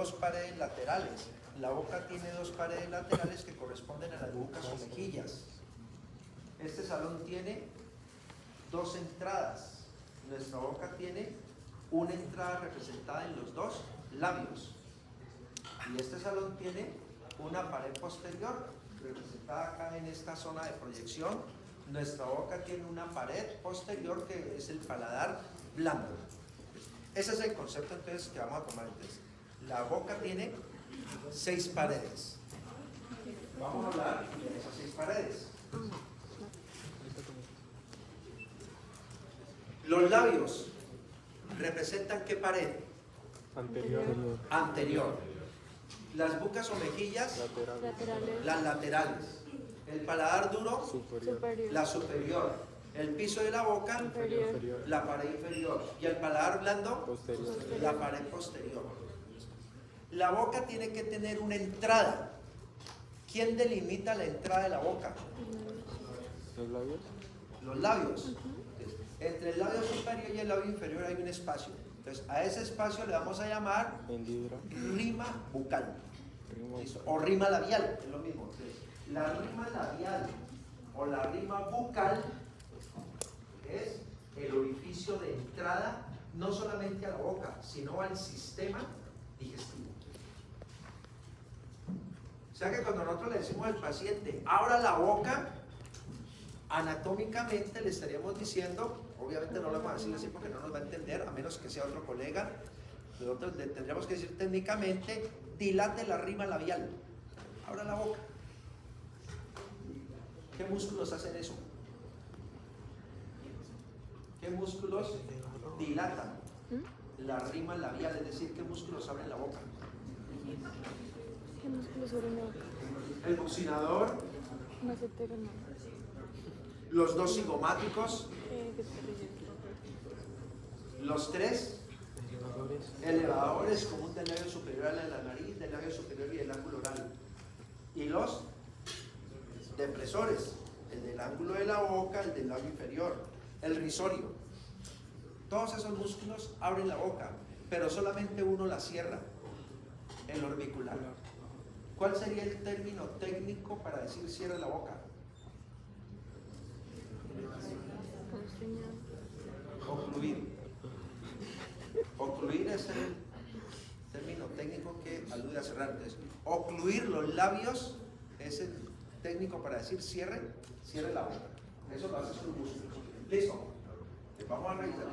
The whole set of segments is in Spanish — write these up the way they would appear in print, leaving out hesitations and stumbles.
dos paredes laterales. La boca tiene dos paredes laterales que corresponden a las bocas o mejillas. Este salón tiene dos entradas. Nuestra boca tiene una entrada representada en los dos labios. Y este salón tiene una pared posterior representada acá en esta zona de proyección. Nuestra boca tiene una pared posterior que es el paladar blando. Ese es el concepto entonces que vamos a tomar entonces. La boca tiene 6 paredes. Vamos a hablar de esas 6 paredes. Los labios representan ¿qué pared? Anterior. Las bocas o mejillas, las laterales. El paladar duro, la superior. El piso de la boca, la pared inferior. Y el paladar blando, la pared posterior. La boca tiene que tener una entrada. ¿Quién delimita la entrada de la boca? ¿Los labios? Los labios. Entre el labio superior y el labio inferior hay un espacio. Entonces, a ese espacio le vamos a llamar rima bucal. O rima labial, es lo mismo. Entonces, la rima labial o la rima bucal es el orificio de entrada no solamente a la boca, sino al sistema digestivo. O sea que cuando nosotros le decimos al paciente, abra la boca, anatómicamente le estaríamos diciendo, obviamente no lo vamos a decir así porque no nos va a entender, a menos que sea otro colega, nosotros le tendríamos que decir técnicamente, dilate la rima labial, abra la boca. ¿Qué músculos hacen eso? ¿Qué músculos dilatan la rima labial? Es decir, ¿qué músculos abren la boca? ¿Qué músculos abren la boca? El bucinador, los dos cigomáticos, los 3 elevadores común del labio superior a la nariz, del labio superior y del ángulo oral, y los depresores, el del ángulo de la boca, el del labio inferior, el risorio. Todos esos músculos abren la boca, pero solamente uno la cierra, el orbicular. ¿Cuál sería el término técnico para decir cierra la boca? Ocluir. Ocluir es el término técnico que alude a cerrar. Entonces, ocluir los labios es el técnico para decir cierre la boca. Eso lo hace sus músculos. Listo. Vamos a revisar.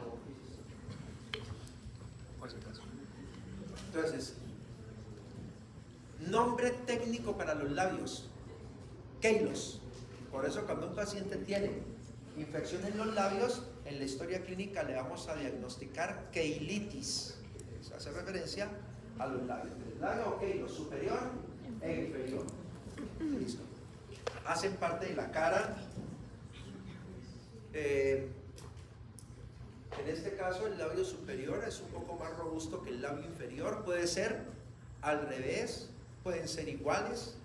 Entonces, nombre técnico para los labios, queilos. Por eso cuando un paciente tiene infección en los labios, en la historia clínica le vamos a diagnosticar queilitis. Se hace referencia a los labios. El labio queilo superior e inferior. Listo. Hacen parte de la cara. En este caso el labio superior es un poco más robusto que el labio inferior. Puede ser al revés, pueden ser iguales,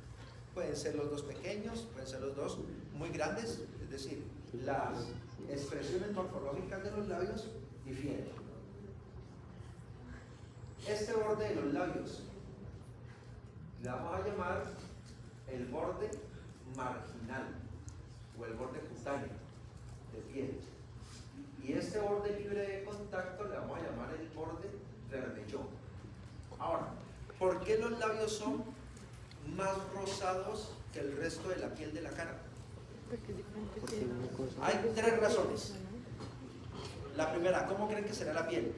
pueden ser los dos pequeños, pueden ser los dos muy grandes. Es decir, las expresiones morfológicas de los labios difieren. Este borde de los labios le vamos a llamar el borde marginal o el borde cutáneo de piel. Y este borde libre de contacto le vamos a llamar el borde bermellón. Ahora, ¿por qué los labios son más rosados que el resto de la piel de la cara? Hay 3 razones. La primera, ¿cómo creen que será la piel?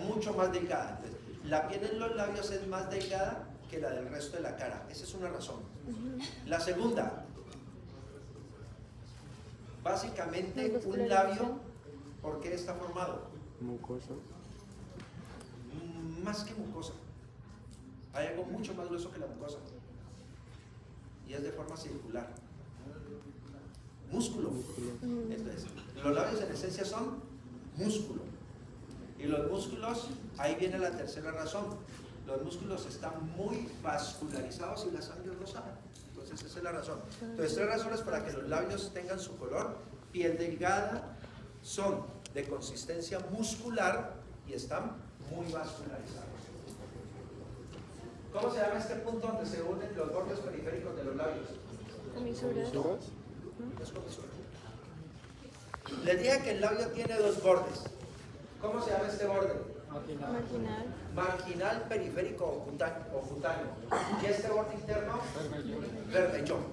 Mucho más delgada. Entonces, la piel en los labios es más delgada que la del resto de la cara. Esa es una razón. La segunda, básicamente un labio, ¿por qué está formado? Mucosa. Más que mucosa. Hay algo mucho más grueso que la mucosa. Y es de forma circular. Músculo. Entonces, los labios en esencia son músculo. Y los músculos, ahí viene la tercera razón. Los músculos están muy vascularizados y la sangre es rosada. Entonces, esa es la razón. Entonces, 3 razones para que los labios tengan su color. Piel delgada, son de consistencia muscular y están muy vascularizados. ¿Cómo se llama este punto donde se unen los bordes periféricos de los labios? Comisuras. ¿Suras? Es comisura. Les dije que el labio tiene dos bordes. ¿Cómo se llama este borde? Marginal. Marginal, periférico o cutáneo. ¿Y este borde interno? Bermellón.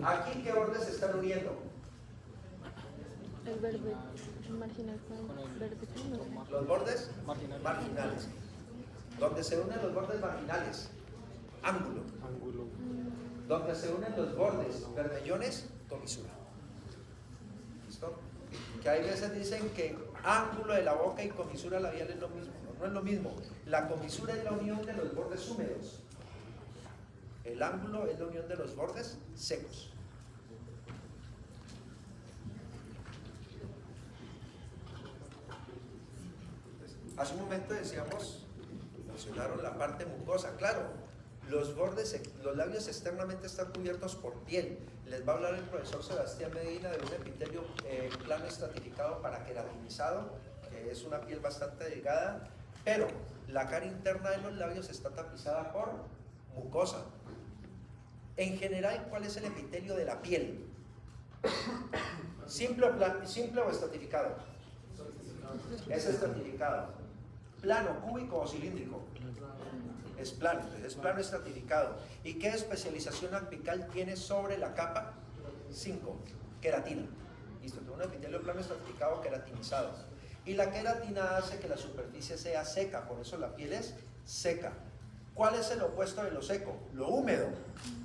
Aquí, ¿qué bordes se están uniendo? El verde. El marginal con el verde. No sé. Los bordes marginales. Donde se unen los bordes marginales, ángulo. Ángulo. Donde se unen los bordes bermellones, comisura. ¿Listo? Que hay veces dicen que ángulo de la boca y comisura labial es lo mismo. No, no es lo mismo. La comisura es la unión de los bordes húmedos. El ángulo es la unión de los bordes secos. Hace un momento mencionaron la parte mucosa. Claro, los labios externamente están cubiertos por piel. Les va a hablar el profesor Sebastián Medina de un epitelio plano estratificado para queratinizado, que es una piel bastante delgada, pero la cara interna de los labios está tapizada por mucosa. En general, ¿cuál es el epitelio de la piel? ¿Simple o estratificado? Es estratificado. ¿Plano, cúbico o cilíndrico? Es plano estratificado. ¿Y qué especialización apical tiene sobre la capa? 5, queratina. Listo, tengo un epitelio plano estratificado queratinizado. Y la queratina hace que la superficie sea seca, por eso la piel es seca. ¿Cuál es el opuesto de lo seco? Lo húmedo.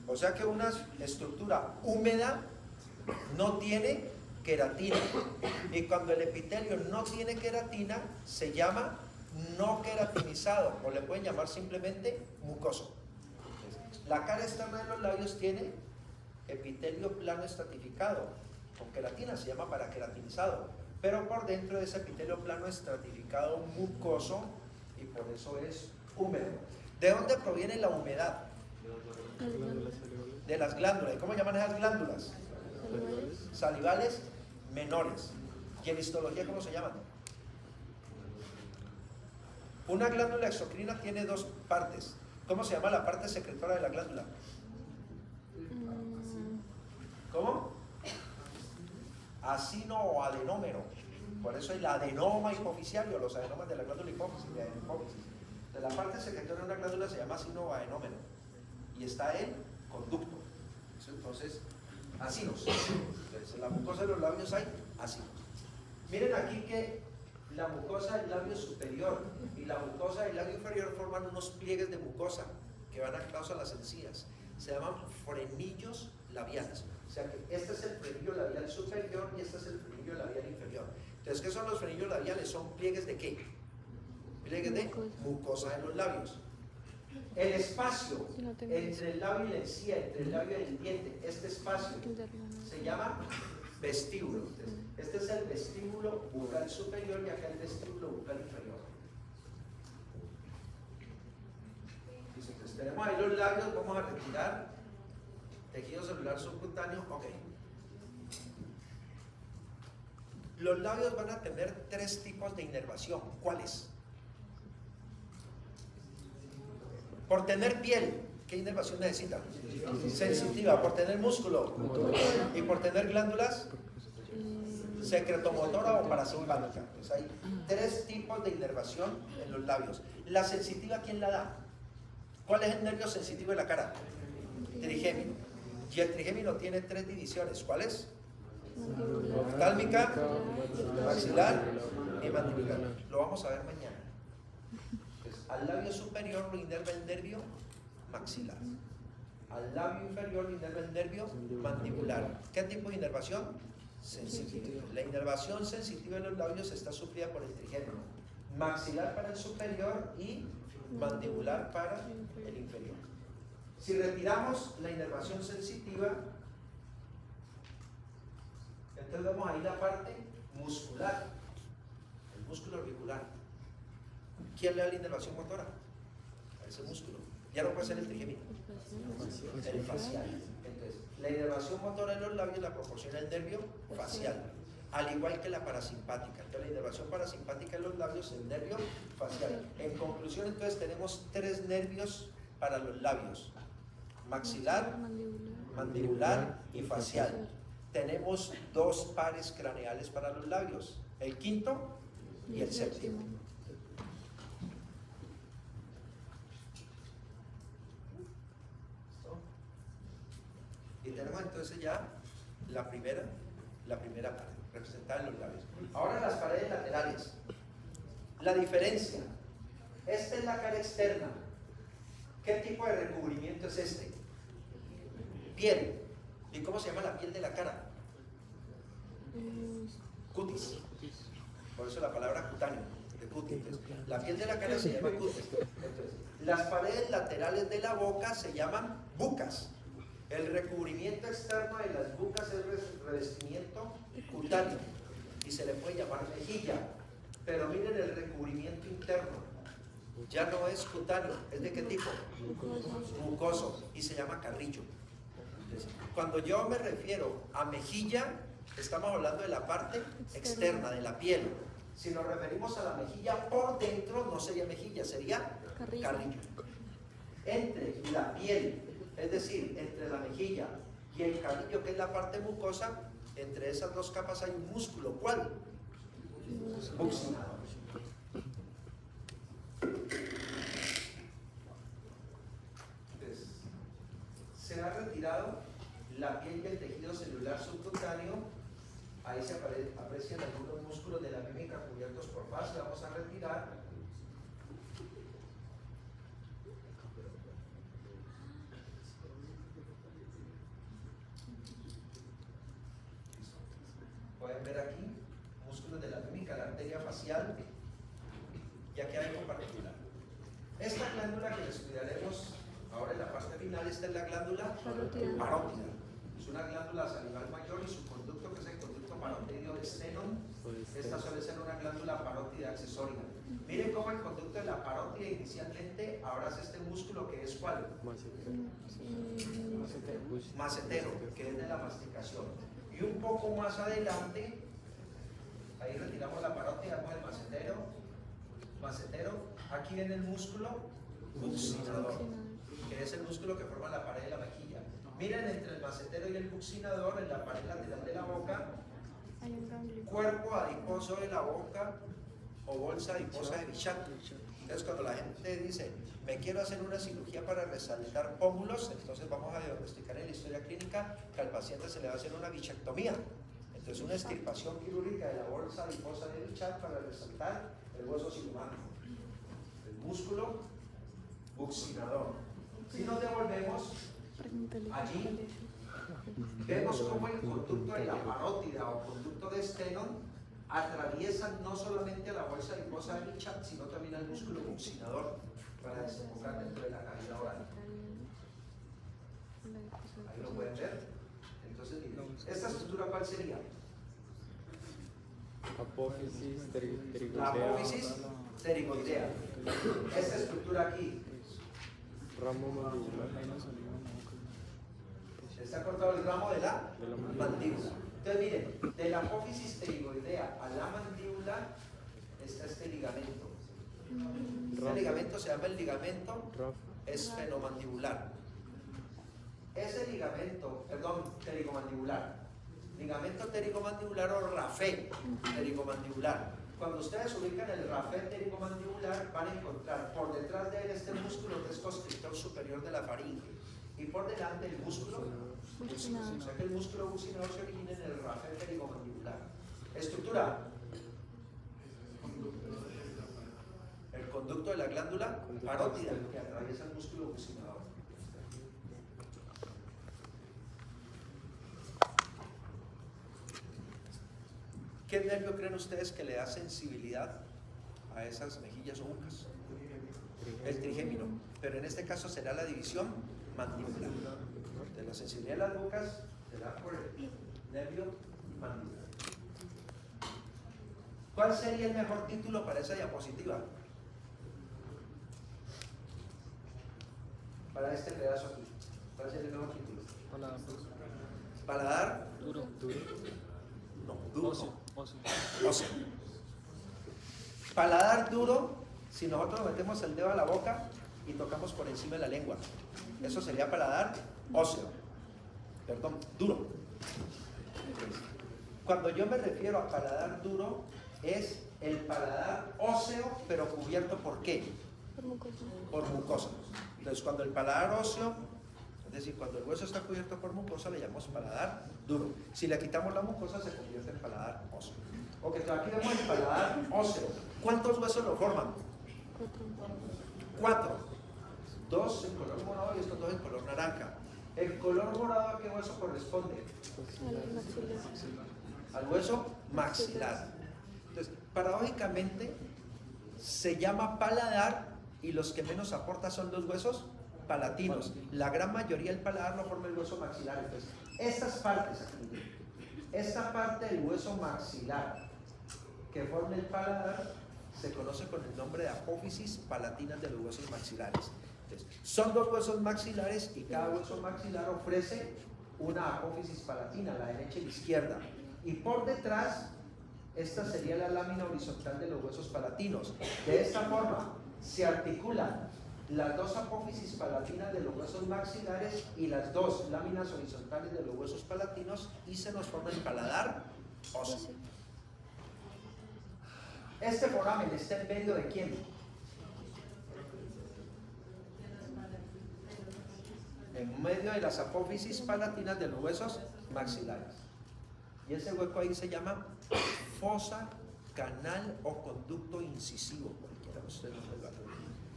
O sea que una estructura húmeda no tiene queratina. Y cuando el epitelio no tiene queratina, se llama no queratinizado, o le pueden llamar simplemente mucoso. La cara externa de los labios tiene epitelio plano estratificado con queratina, se llama paraqueratinizado, pero por dentro de ese epitelio plano estratificado mucoso, y por eso es húmedo. ¿De dónde proviene la humedad? De las glándulas. ¿Y cómo llaman esas glándulas? Salivales menores. ¿Y en histología cómo se llaman? Una glándula exocrina tiene dos partes. ¿Cómo se llama la parte secretora de la glándula? ¿Cómo? Acino o adenómero. Por eso hay la adenoma hipoficiario, los adenomas de la glándula hipófisis. De la parte secretora de una glándula se llama acino o adenómero. Y está el conducto. Entonces, acinos. Entonces, en la mucosa de los labios hay acinos. Miren aquí que la mucosa del labio superior y la mucosa del labio inferior forman unos pliegues de mucosa que van anclados a las encías. Se llaman frenillos labiales. O sea que este es el frenillo labial superior y este es el frenillo labial inferior. Entonces, ¿qué son los frenillos labiales? Son pliegues de ¿qué? Pliegues de mucosa de los labios. El espacio entre el labio y la encía, entre el labio y el diente, este espacio se llama vestíbulo. Este es el vestíbulo bucal superior y acá el vestíbulo bucal inferior. Entonces tenemos ahí los labios, vamos a retirar tejido celular subcutáneo. Ok. Los labios van a tener tres tipos de inervación. ¿Cuáles? Por tener piel, ¿qué inervación necesita? Sensitiva. Por tener músculo y por tener glándulas secretomotora o parasimpática. Entonces hay tres tipos de inervación en los labios. La sensitiva, ¿quién la da? ¿Cuál es el nervio sensitivo de la cara? Trigémino. Y el trigémino tiene tres divisiones. ¿Cuáles? Oftálmica, maxilar y mandibular. Lo vamos a ver mañana. Entonces, al labio superior lo inerva el nervio maxilar. Al labio inferior lo inerva el nervio mandibular. ¿Qué tipo de inervación? Sensitiva. La inervación sensitiva de los labios está sufrida por el trigémino. Maxilar para el superior y mandibular para el inferior. Si retiramos la inervación sensitiva, entonces vemos ahí la parte muscular, el músculo auricular. ¿Quién le da la inervación motora? A ese músculo. Ya no puede ser el trigémino, el facial. Entonces, la inervación motora de los labios la proporciona el nervio facial. al igual que la parasimpática. Entonces, la inervación parasimpática en los labios, el nervio facial. En conclusión, entonces, tenemos 3 nervios para los labios: maxilar, mandibular y facial. Tenemos 2 pares craneales para los labios, el quinto y el séptimo. Y tenemos entonces ya la primera pared, representada en los labios. Ahora las paredes laterales. La diferencia. Esta es la cara externa. ¿Qué tipo de recubrimiento es este? Piel. ¿Y cómo se llama la piel de la cara? Cutis. Por eso la palabra cutáneo, de cutis. Entonces, la piel de la cara se llama cutis. Entonces, las paredes laterales de la boca se llaman bucas. El recubrimiento externo de las bucas es revestimiento cutáneo y se le puede llamar mejilla. Pero miren el recubrimiento interno. Ya no es cutáneo, ¿es de qué tipo? Mucoso, y se llama carrillo. Entonces, cuando yo me refiero a mejilla, estamos hablando de la parte externa de la piel. Si nos referimos a la mejilla por dentro, no sería mejilla, sería carrillo. Entre la piel, es decir, entre la mejilla y el carrillo, que es la parte mucosa, entre esas 2 capas hay un músculo. ¿Cuál? Buccinador. Entonces, se ha retirado la piel y el tejido celular subcutáneo. Ahí se aprecian algunos músculos de la mímica cubiertos por fascia. Vamos a retirar. Pueden ver aquí músculos de la mímica, la arteria facial, y aquí hay algo particular. Esta glándula que estudiaremos ahora en la parte final, esta es la glándula parótida. Es una glándula salival mayor y su conducto, que es el conducto parotidio de Stenón, esta suele ser una glándula parótida accesoria. Miren cómo el conducto de la parótida inicialmente abraza este músculo, que es ¿cuál? Macetero, que es de la masticación. Y un poco más adelante, ahí retiramos la parótida, vemos el macetero. Aquí viene el músculo buccinador, que es el músculo que forma la pared de la mejilla. Miren, entre el macetero y el buccinador, en la pared lateral de la boca, cuerpo adiposo de la boca o bolsa adiposa de Bichat. Entonces, cuando la gente dice, me quiero hacer una cirugía para resaltar pómulos, entonces vamos a diagnosticar en la historia clínica que al paciente se le va a hacer una bichectomía. Entonces, una extirpación quirúrgica de la bolsa adiposa de Bichat para resaltar el hueso cigomático, el músculo buccinador. Si nos devolvemos allí, vemos cómo el conducto de la parótida o conducto de Stenón atraviesa no solamente a la bolsa adiposa de Bichat, sino también al músculo buccinador para desembocar dentro de la cavidad oral. Ahí lo pueden ver. Entonces, miren, ¿esta estructura cuál sería? Apófisis, La apófisis pterigoidea. Esta estructura aquí. Ramo mandibular. Está cortado el ramo de la mandíbula. Entonces miren, de la apófisis pterigoidea a la mandíbula está este ligamento. Este ligamento se llama el ligamento esfenomandibular. Ese ligamento, pterigomandibular. Ligamento pterigomandibular o rafé pterigomandibular. Cuando ustedes ubican el rafé pterigomandibular, van a encontrar por detrás de él este músculo que es constrictor superior de la faringe, y por delante el músculo buccinador. O sea que el músculo buccinador se origina en el rafé pterigomandibular. Estructura: el conducto de la glándula parótida que atraviesa el músculo buccinador. ¿Qué nervio creen ustedes que le da sensibilidad a esas mejillas o bucas? El trigémino, pero en este caso será la división mandibular. De la sensibilidad de las bucas será por el nervio mandibular. ¿Cuál sería el mejor título para esa diapositiva? Para este pedazo aquí. ¿Cuál sería el mejor título? Paladar. Duro. No, duro. Óseo. Paladar duro, si nosotros metemos el dedo a la boca y tocamos por encima de la lengua. Eso sería paladar óseo. Perdón, duro. Cuando yo me refiero a paladar duro, es el paladar óseo, pero cubierto ¿por qué? Por mucosa. Por mucosa. Entonces, cuando el paladar óseo, es decir, cuando el hueso está cubierto por mucosa, le llamamos paladar duro. Si le quitamos la mucosa, se convierte en paladar óseo. Ok, entonces aquí vemos el paladar óseo. ¿Cuántos huesos lo forman? 4. 2 en color morado y estos 2 en color naranja. ¿El color morado a qué hueso corresponde? Al maxilar. Al hueso maxilar. Entonces, paradójicamente, se llama paladar y los que menos aporta son los huesos palatinos. La gran mayoría del paladar lo forma el hueso maxilar. Entonces, estas partes aquí, esta parte del hueso maxilar que forma el paladar se conoce con el nombre de apófisis palatinas de los huesos maxilares. Entonces, son 2 huesos maxilares y cada hueso maxilar ofrece una apófisis palatina, la derecha y la izquierda. Y por detrás, esta sería la lámina horizontal de los huesos palatinos. De esta forma, se articulan las 2 apófisis palatinas de los huesos maxilares y las 2 láminas horizontales de los huesos palatinos y se nos forma el paladar óseo. Este foramen está en medio de ¿quién? En medio de las apófisis palatinas de los huesos maxilares. Y ese hueco ahí se llama fosa, canal o conducto incisivo. Cualquiera de ustedes lo puede ver.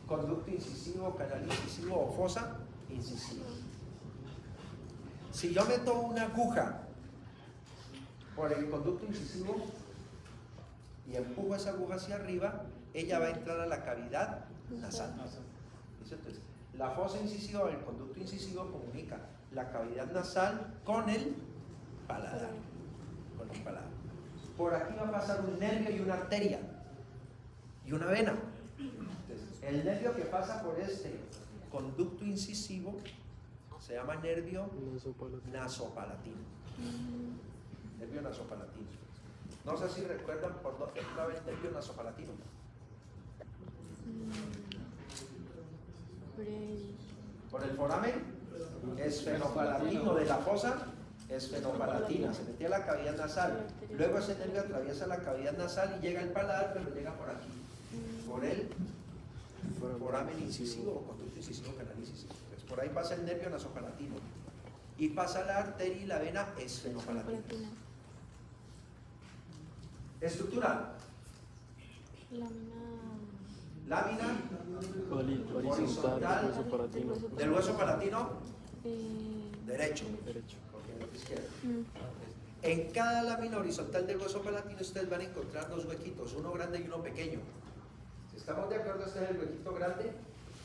Conducto incisivo, canal incisivo o fosa incisiva. Si yo meto una aguja por el conducto incisivo y empujo esa aguja hacia arriba, ella va a entrar a la cavidad nasal. Entonces, la fosa incisiva o el conducto incisivo comunica la cavidad nasal con el paladar. Con el paladar. Por aquí va a pasar un nervio y una arteria y una vena. Entonces, el nervio que pasa por este conducto incisivo se llama nervio nasopalatino. Nervio nasopalatino. No sé si recuerdan por dónde entraba el nervio nasopalatino. Por el foramen esfenopalatino de la fosa esfenopalatina, se metía a la cavidad nasal. Luego ese nervio atraviesa la cavidad nasal y llega al paladar, pero llega por aquí, por el foramen incisivo o conducto incisivo canal incisivo. Entonces, por ahí pasa el nervio nasopalatino y pasa la arteria y la vena esfenopalatina. Estructura. Lámina horizontal del hueso palatino derecho. Izquierda. En cada lámina horizontal del hueso palatino ustedes van a encontrar 2 huequitos, uno grande y uno pequeño. Si estamos de acuerdo, este es el huequito grande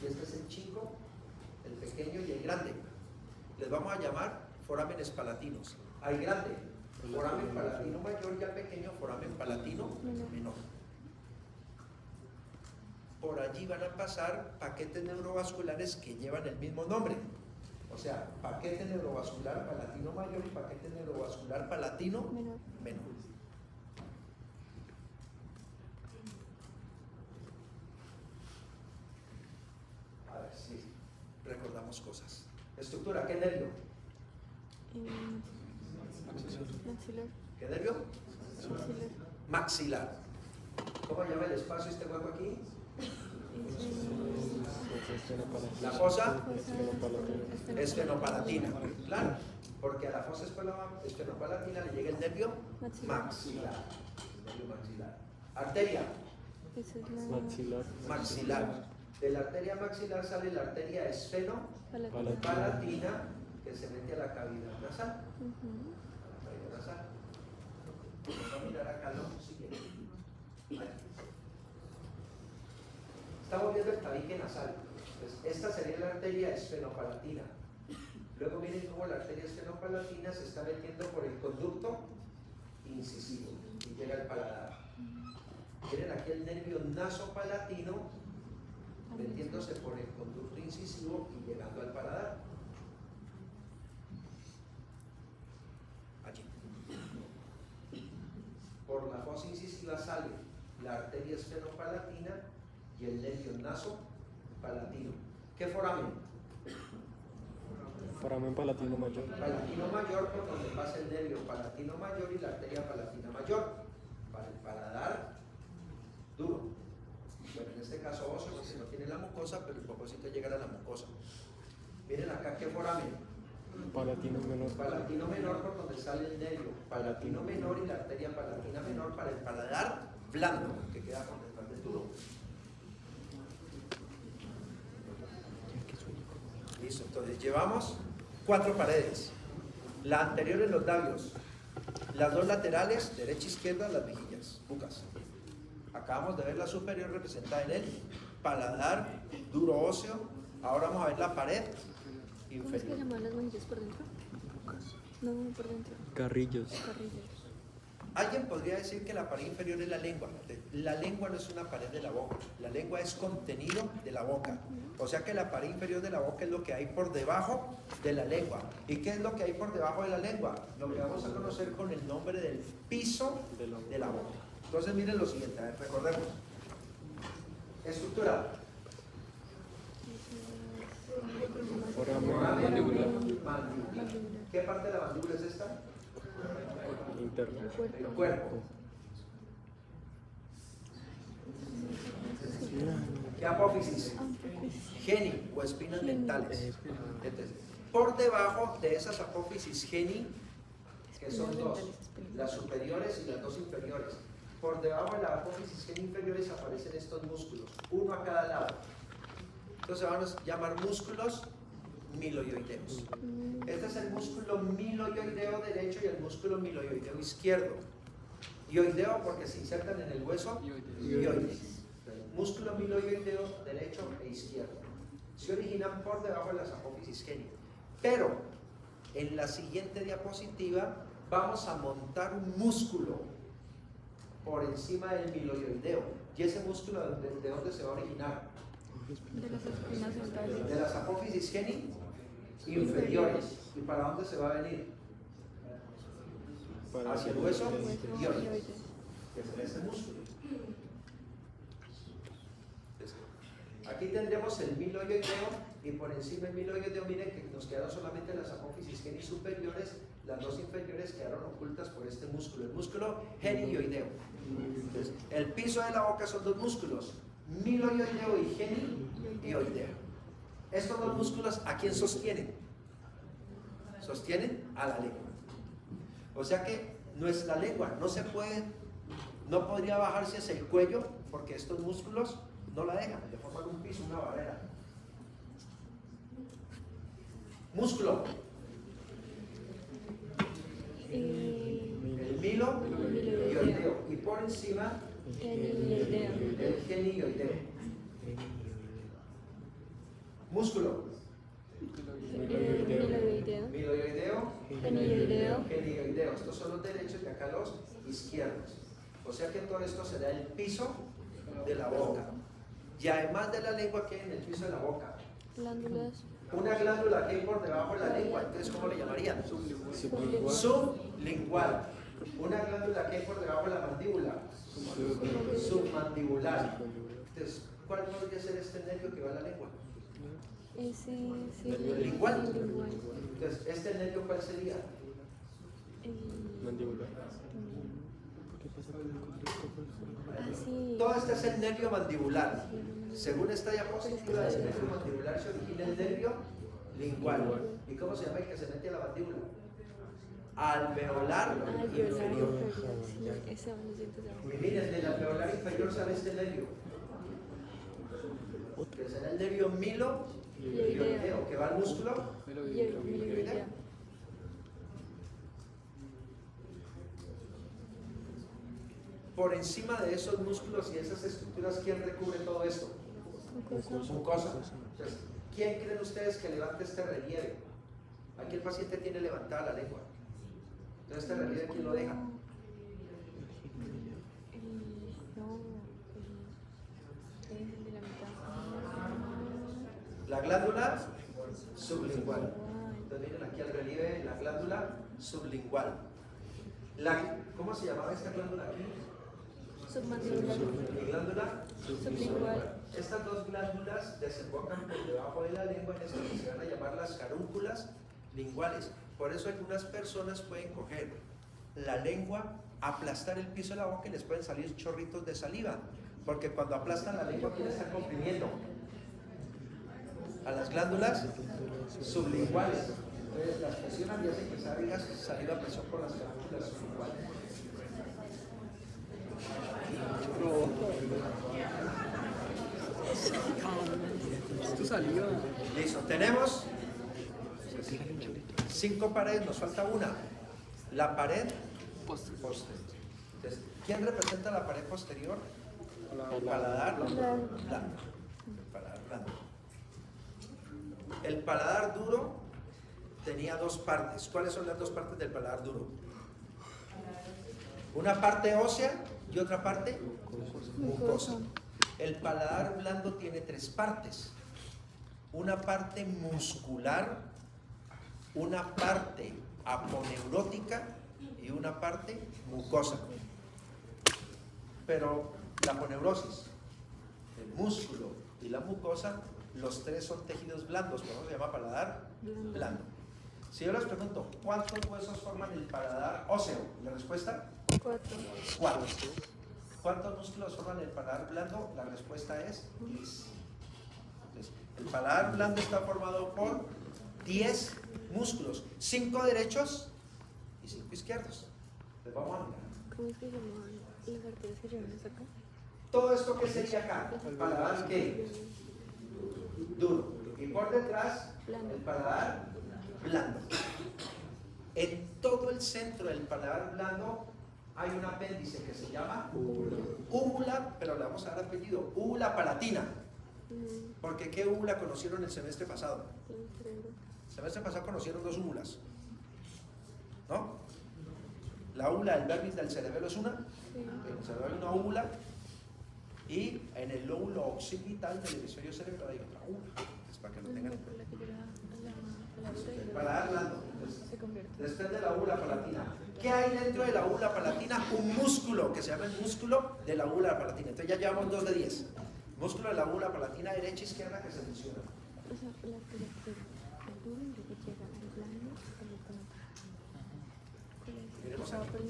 y este es el chico, el pequeño y el grande. Les vamos a llamar forámenes palatinos. Al grande, foramen palatino mayor, y al pequeño, foramen palatino menor. Por allí van a pasar paquetes neurovasculares que llevan el mismo nombre. O sea, paquete neurovascular palatino mayor y paquete neurovascular palatino menor. A ver si recordamos cosas. Estructura, ¿qué nervio? Maxilar. ¿Qué nervio? Maxilar. ¿Cómo llama el espacio este hueco aquí? La fosa esfenopalatina. Claro, porque a la fosa esfenopalatina le llega el nervio maxilar. Arteria maxilar. De la arteria maxilar sale la arteria esfenopalatina que se mete a la cavidad nasal. Vamos a mirar acá lo siguiente. Estamos viendo el tabique nasal. Entonces, esta sería la arteria esfenopalatina. Luego miren cómo la arteria esfenopalatina se está metiendo por el conducto incisivo y llega al paladar. Miren aquí el nervio nasopalatino metiéndose por el conducto incisivo y llegando al paladar. Allí. Por fosa incisiva sale la arteria esfenopalatina y el nervio nasopalatino. ¿Qué foramen? Foramen palatino mayor. Palatino mayor, por donde pasa el nervio palatino mayor y la arteria palatina mayor, para el paladar duro. Bueno, en este caso óseo, porque no tiene la mucosa, pero el propósito es llegar a la mucosa. Miren acá qué foramen. Palatino menor. Palatino menor, por donde sale el nervio palatino menor y la arteria palatina menor para el paladar blando, que queda por detrás del duro. Listo, entonces llevamos 4 paredes. La anterior en los labios, las 2 laterales, derecha e izquierda, las mejillas, bucas. Acabamos de ver la superior representada en el paladar duro óseo. Ahora vamos a ver la pared ¿Cómo es que inferior. llaman las mejillas por dentro? No, por dentro. Carrillos. Carrillos. Alguien podría decir que la pared inferior es la lengua. La lengua no es una pared de la boca, la lengua es contenido de la boca. O sea que la pared inferior de la boca es lo que hay por debajo de la lengua. ¿Y qué es lo que hay por debajo de la lengua? Lo que vamos a conocer con el nombre del piso de la boca. Entonces miren lo siguiente, a ver, recordemos. Estructura. Foramen Foramen mandibular. mandibular. ¿Qué parte de la mandíbula es esta? Interno. El cuerpo. ¿Qué apófisis? Geni o espinas dentales. Entonces, por debajo de esas apófisis geni, que son 2, las superiores y las 2 inferiores, por debajo de las apófisis geni inferiores aparecen estos músculos, uno a cada lado. Entonces vamos a llamar músculos miloioideos. Este es el músculo miloioideo derecho y el músculo miloioideo izquierdo. Ioideo porque se insertan en el hueso ioides. Músculo miloioideo derecho e izquierdo. Se originan por debajo de las apófisis geni. Pero en la siguiente diapositiva vamos a montar un músculo por encima del miloioideo. ¿Y ese músculo de dónde se va a originar? De las espinas dentales. De las apófisis geni inferiores. ¿Y para dónde se va a venir? Hacia el hueso ioides, que es este músculo. Aquí tendremos el miloioideo y por encima del miloioideo, miren que nos quedaron solamente las apófisis geni superiores, las 2 inferiores quedaron ocultas por este músculo, el músculo genioideo. Entonces, el piso de la boca son 2 músculos, miloioideo y genioideo. Estos 2 músculos, ¿a quién sostienen? Sostienen a la lengua. O sea que nuestra lengua no podría bajarse hacia el cuello porque estos músculos no la dejan, le forman un piso, una barrera. Músculo. El miloioideo. Y por encima el genioideo. Músculo. Miloioideo. Genioideo. Estos son los derechos y acá los izquierdos. O sea que todo esto será el piso de la boca. Y además de la lengua, que hay en el piso de la boca? Glándulas. Una glándula que hay por debajo de la lengua. Entonces, ¿cómo le llamarían? Sublingual. Una glándula que hay por debajo de la mandíbula. Submandibular. Entonces, ¿cuál podría ser este nervio que va a la lengua? Ese Lingual. Entonces, ¿este nervio cuál sería? Mandibular. Así. Todo este es el nervio mandibular. Según esta diapositiva, del nervio mandibular se origina el nervio lingual. ¿Y cómo se llama el que se mete a la mandíbula? Alveolar inferior. Sí, ese van los dientes de abajo. Y miren, del alveolar inferior sale este nervio, que será el nervio miloioideo, que va al músculo miloioideo. Por encima de esos músculos y esas estructuras, ¿quién recubre todo esto? Mucosa. Entonces, ¿quién creen ustedes que levante este relieve? Aquí el paciente tiene levantada la lengua. Entonces, este relieve, ¿quién lo deja? El de la mitad. La glándula sublingual. Entonces, miren aquí el relieve en la glándula sublingual. ¿Cómo se llamaba esta glándula aquí? Submandibular. Y glándula. Sublingual. Estas dos glándulas desembocan por debajo de la lengua en esto que se van a llamar las carúnculas linguales. Por eso algunas personas pueden coger la lengua, aplastar el piso de la boca y les pueden salir chorritos de saliva. Porque cuando aplastan la lengua, ¿quién está comprimiendo? A las glándulas sublinguales. Entonces las presionan y hacen que salga saliva a presión por las carúnculas sublinguales. Esto salió. Listo, tenemos 5 paredes, nos falta una. La pared posterior. Entonces, ¿quién representa la pared posterior? El paladar blando. El paladar blando. El paladar duro tenía dos partes. ¿Cuáles son las dos partes del paladar duro? Una parte ósea y otra parte mucosa. El paladar blando tiene tres partes. Una parte muscular, una parte aponeurótica y una parte mucosa. Pero la aponeurosis, el músculo y la mucosa, los tres son tejidos blandos, por eso se llama paladar blando. Si yo les pregunto, ¿cuántos huesos forman el paladar óseo? ¿La respuesta? 4. 4. ¿Cuántos músculos forman el paladar blando? La respuesta es 10. Entonces, el paladar blando está formado por 10 músculos, 5 derechos y 5 izquierdos. Les vamos a mirar. ¿Cómo es que se llamaban las arterias que llevan hasta acá? Todo esto que sería acá, el paladar ¿qué? Duro. Y por detrás, el paladar blando. En todo el centro del paladar blando hay un apéndice que se llama úvula, pero le vamos a dar apellido, úvula palatina. Porque ¿qué úvula conocieron el semestre pasado? El semestre pasado conocieron dos úvulas, ¿no? La úvula del vértice del cerebelo es una, en el cerebro hay una úvula, y en el lóbulo occipital del hemisferio cerebral hay otra úvula. Es para que lo tengan. El paladar blando. Después de la úvula palatina. ¿Qué hay dentro de la úvula palatina? Un músculo que se llama el músculo de la úvula palatina. Entonces ya llevamos 2 de 10. Músculo de la úvula palatina derecha e izquierda que se funciona. O sea, el duro y luego llega el blando y el Miremos palatar. aquí.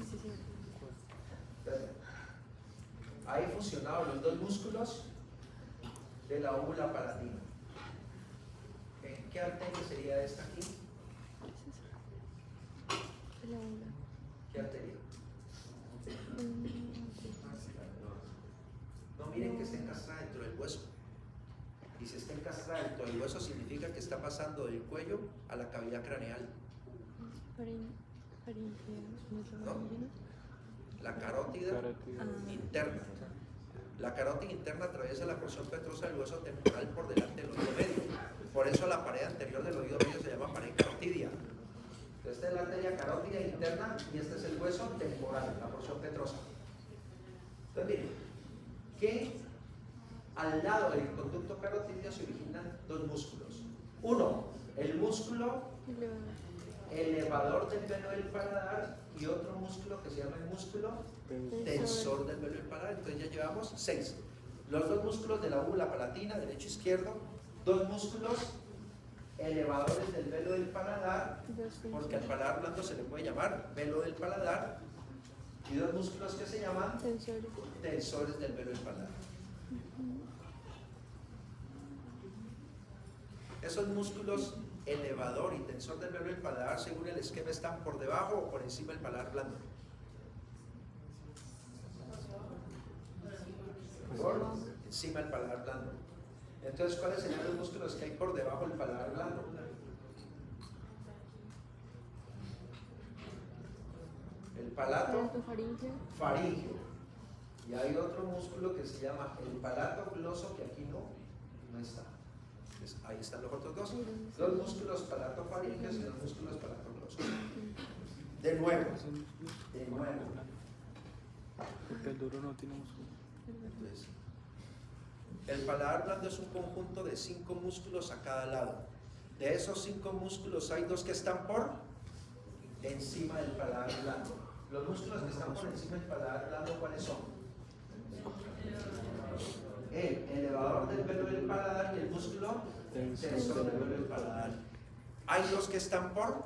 Ahí funcionaban los dos músculos de la úvula palatina. ¿Qué arteria sería esta aquí? La una. ¿Qué arteria? No miren que está encastrada dentro del hueso. Y si está encastrada dentro del hueso significa que está pasando del cuello a la cavidad craneal. ¿No? La carótida interna. La carótida interna atraviesa la porción petrosa del hueso temporal por delante del oído medio. Por eso la pared anterior del oído medio se llama pared carotidia. Esta es la arteria carótida interna y este es el hueso temporal, la porción petrosa. Entonces miren, que al lado del conducto carotidio se originan dos músculos. Uno, el músculo elevador del velo del paladar y otro músculo que se llama el músculo tensor del velo del paladar. Entonces ya llevamos 6. Los dos músculos de la úvula palatina, derecho e izquierdo, dos músculos elevadores del velo del paladar, porque al paladar blando se le puede llamar velo del paladar, y dos músculos que se llaman tensores del velo del paladar. Esos músculos elevador y tensor del velo del paladar, según el esquema, están por debajo o por encima del paladar blando. Por encima del paladar blando. Entonces, ¿cuáles serían los músculos que hay por debajo del paladar blando? El palato faríngeo. Y hay otro músculo que se llama el palato gloso, que aquí no está. Entonces, ahí están los otros dos. Los músculos palatofarienges y los músculos palatoglosos. De nuevo. Porque el duro no tiene músculo. Entonces, el paladar blando es un conjunto de 5 músculos a cada lado. De esos 5 músculos hay 2 que están por encima del paladar blando. Los músculos que están por encima del paladar blando, ¿cuáles son? El elevador del velo del paladar y el músculo tensor del velo del paladar. Hay dos que están por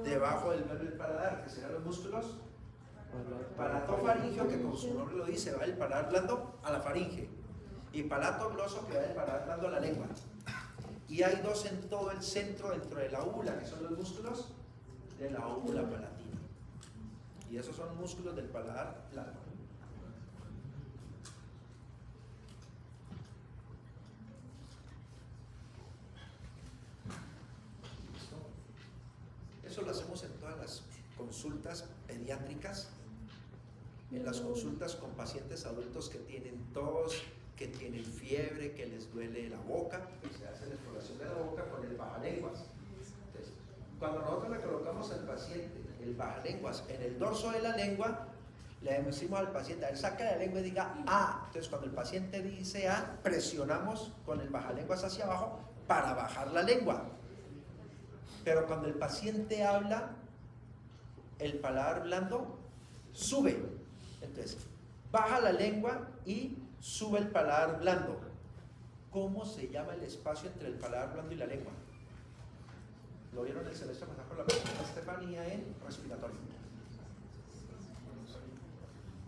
debajo del velo del paladar, que serán los músculos palatofaringeo, que como su nombre lo dice, va del paladar blando a la faringe, y palatogloso, que va del paladar blando a la lengua. Y hay dos en todo el centro, dentro de la úvula, que son los músculos de la úvula palatina. Y esos son músculos del paladar blando. Eso lo hacemos en todas las consultas pediátricas, en las consultas con pacientes adultos que tienen tos, que tienen fiebre, que les duele la boca, y se hace la exploración de la boca con el bajalenguas. Entonces, cuando nosotros le colocamos al paciente el bajalenguas en el dorso de la lengua, le decimos al paciente, a él saca la lengua y diga A. Entonces, cuando el paciente dice A, presionamos con el bajalenguas hacia abajo para bajar la lengua. Pero cuando el paciente habla, el paladar blando sube. Entonces, baja la lengua y sube el paladar blando. ¿Cómo se llama el espacio entre el paladar blando y la lengua? Lo vieron el semestre pasado con la profesora Estefanía en respiratorio.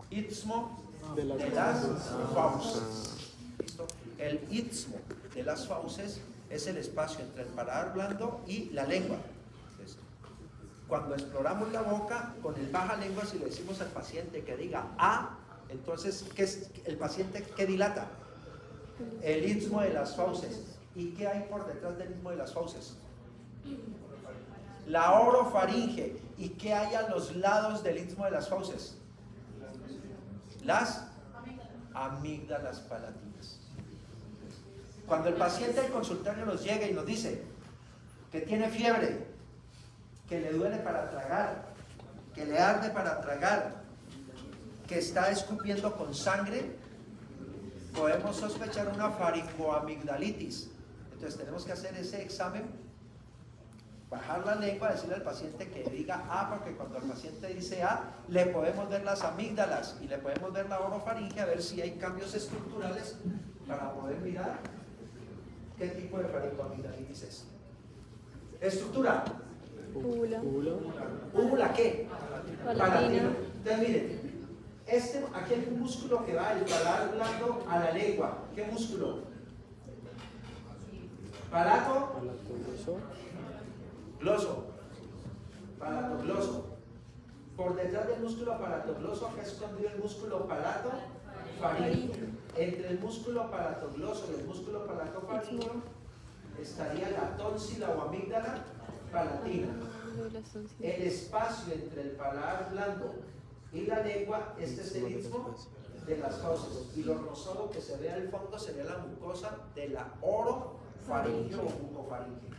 Istmo de las fauces. ¿Listo? El istmo de las fauces es el espacio entre el paladar blando y la lengua. Entonces, cuando exploramos la boca con el baja lengua, si le decimos al paciente que diga A, entonces ¿qué es el paciente que dilata? El istmo de las fauces. ¿Y qué hay por detrás del istmo de las fauces? La orofaringe. ¿Y qué hay a los lados del istmo de las fauces? Las amígdalas palatinas. Cuando el paciente del consultorio nos llega y nos dice que tiene fiebre, que le duele para tragar, que le arde para tragar, que está escupiendo con sangre, podemos sospechar una faringoamigdalitis. Entonces tenemos que hacer ese examen, bajar la lengua, decirle al paciente que diga A, porque cuando el paciente dice A, le podemos ver las amígdalas y le podemos ver la orofaringe a ver si hay cambios estructurales para poder mirar qué tipo de faringoamigdalitis es. Estructura. Úvula. ¿Úvula qué? Palatina. Entonces miren, aquí hay un músculo que va del paladar blando a la lengua. ¿Qué músculo? Palato. Gloso. Palatogloso. Por detrás del músculo palatogloso, acá escondido el músculo palatofaringeo. Entre el músculo palatogloso y el músculo palatofaringeo estaría la tónsila o amígdala palatina. El espacio entre el paladar blando y la lengua, este es el istmo de las fauces. Y lo rosado que se ve al fondo sería la mucosa de la orofaringe o bucofaringe.